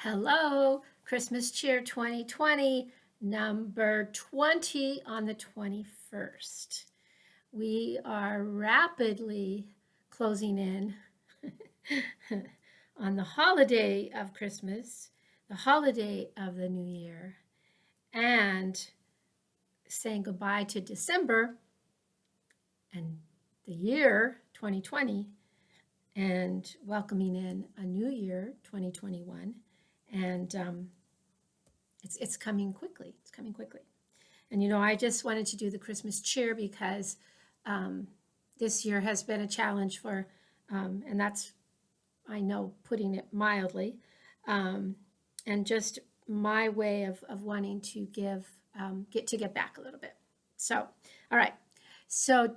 Hello, Christmas Cheer 2020, number 20 on the 21st. We are rapidly closing in on the holiday of Christmas, the holiday of the New Year, and saying goodbye to December and the year 2020 and welcoming in a new year 2021. And it's coming quickly. It's coming quickly. And I just wanted to do the Christmas cheer because this year has been a challenge for, and that's, I know, putting it mildly, and just my way of wanting to get back a little bit. So, all right. So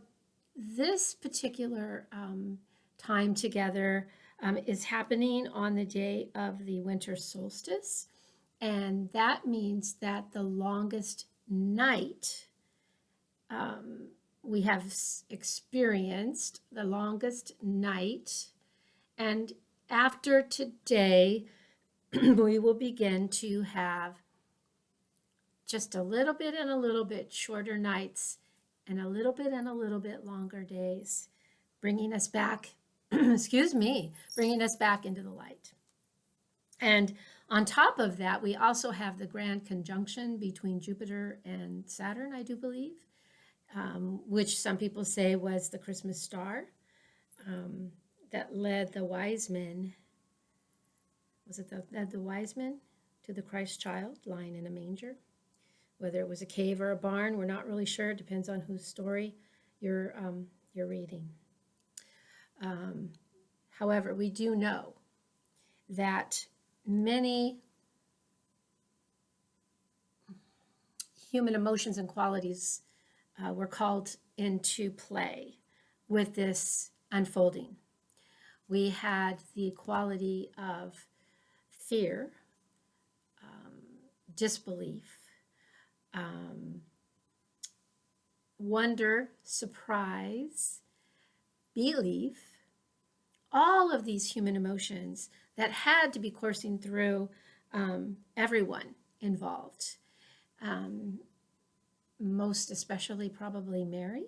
this particular time together is happening on the day of the winter solstice. And that means that the longest night we have experienced, the longest night. And after today, we will begin to have just a little bit and a little bit shorter nights and a little bit and a little bit longer days, bringing us back, bringing us back into the light. And on top of that, we also have the grand conjunction between Jupiter and Saturn, I do believe, which some people say was the Christmas star that led the wise men. Was it led the wise men to the Christ child lying in a manger? Whether it was a cave or a barn, we're not really sure. It depends on whose story you're reading. However, we do know that many human emotions and qualities were called into play with this unfolding. We had the quality of fear, disbelief, wonder, surprise, belief, all of these human emotions that had to be coursing through everyone involved. Most especially probably Mary.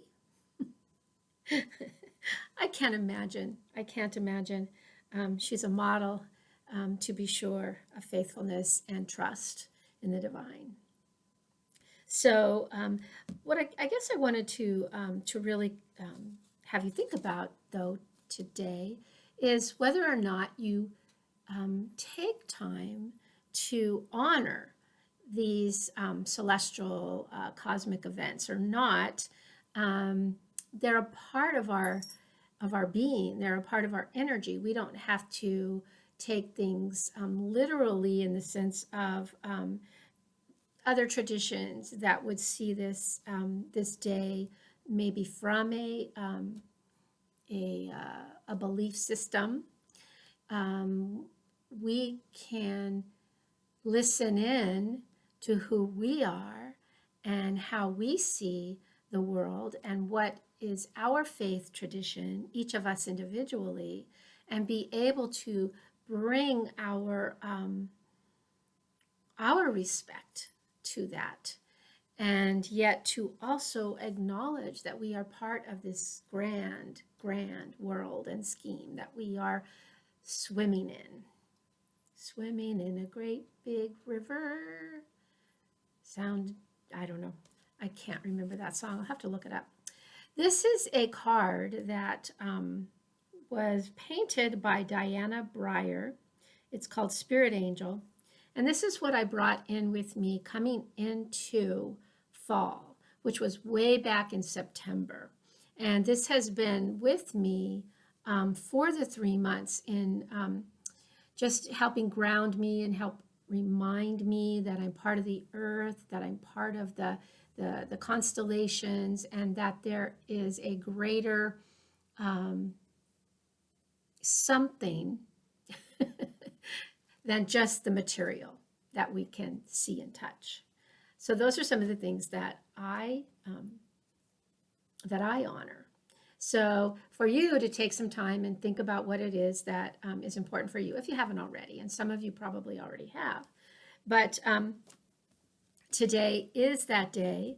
I can't imagine. She's a model, to be sure, of faithfulness and trust in the divine. So what I guess I wanted to really have you think about, though, today is whether or not you take time to honor these celestial cosmic events or not. They're a part of our being. They're a part of our energy. We don't have to take things literally in the sense of other traditions that would see this this day maybe from a belief system. We can listen in to who we are and how we see the world and what is our faith tradition, each of us individually, and be able to bring our respect to that, and yet to also acknowledge that we are part of this grand world and scheme that we are swimming in a great big river. I don't know. I can't remember that song. I'll have to look it up. This is a card that was painted by Diana Breyer. It's called Spirit Angel. And this is what I brought in with me coming into fall, which was way back in September. And this has been with me for the 3 months in just helping ground me and help remind me that I'm part of the earth, that I'm part of the constellations, and that there is a greater something than just the material that we can see and touch. So those are some of the things that I honor. So for you to take some time and think about what it is that is important for you, if you haven't already, and some of you probably already have. But today is that day,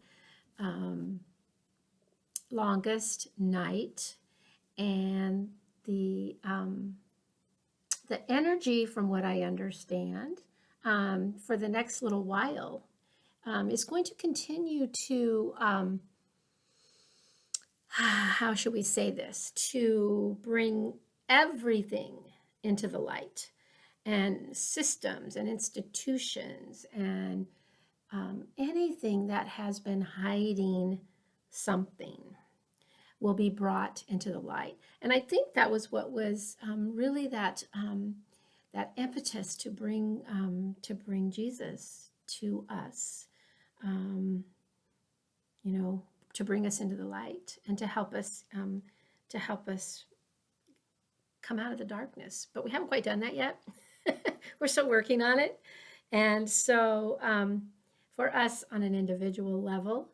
longest night, and the energy, from what I understand, for the next little while, is going to continue to, how should we say this, to bring everything into the light, and systems and institutions and anything that has been hiding something will be brought into the light. And I think that was what was really that impetus to bring Jesus to us, to bring us into the light and to help us come out of the darkness. But we haven't quite done that yet. We're still working on it. And so for us on an individual level,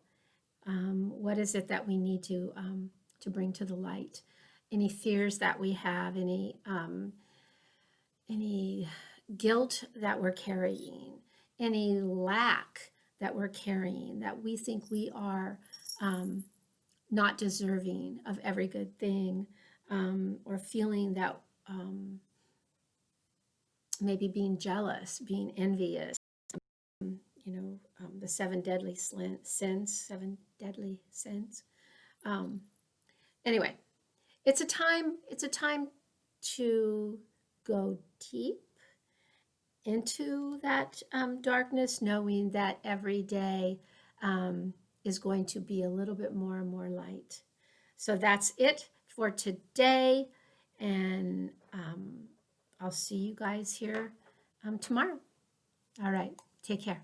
what is it that we need to bring to the light? Any fears that we have, any guilt that we're carrying, any lack that we're carrying, that we think we are not deserving of every good thing, or feeling that maybe being jealous, being envious, the seven deadly sins. Anyway, it's a time to go deep into that darkness, knowing that every day is going to be a little bit more and more light. So that's it for today, and I'll see you guys here tomorrow. All right, take care.